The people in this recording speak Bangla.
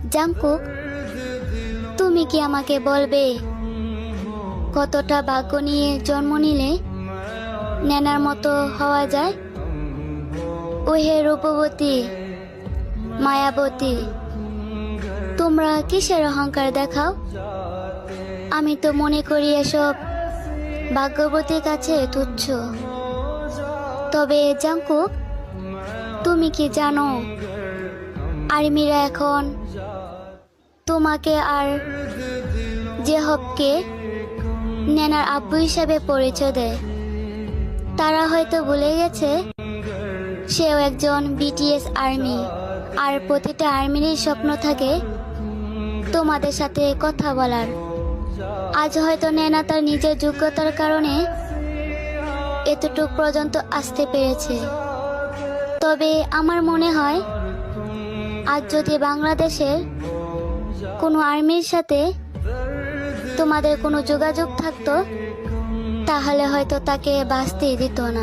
জাংকুক, তুমি কি আমাকে বলবে কতটা ভাগ্য নিয়ে জন্ম নিলে নেনার মতো হওয়া যায়? ওহে রূপবতী, মায়াবতী, তোমরা কিসের অহংকার দেখাও? আমি তো মনে করি এসব ভাগ্যবতীর কাছে তুচ্ছ। তবে জাংকুক, তুমি কি জানো আর্মিরা এখন তোমাকে আর জেহবকে নেনার আব্বু হিসাবে পরিচয় দেয়? তারা হয়তো ভুলে গেছে সেও একজন বিটিএস আর্মি, আর প্রতিটা আর্মিরই স্বপ্ন থাকে তোমাদের সাথে কথা বলার। আজ হয়তো নেনা তার নিজের যোগ্যতার কারণে এতটুক পর্যন্ত আসতে পেরেছে। তবে আমার মনে হয় আজ যদি বাংলাদেশের কোনো আর্মির সাথে তোমাদের কোনো যোগাযোগ থাকতো, তাহলে হয়তো তাকে বাঁচতেই দিত না।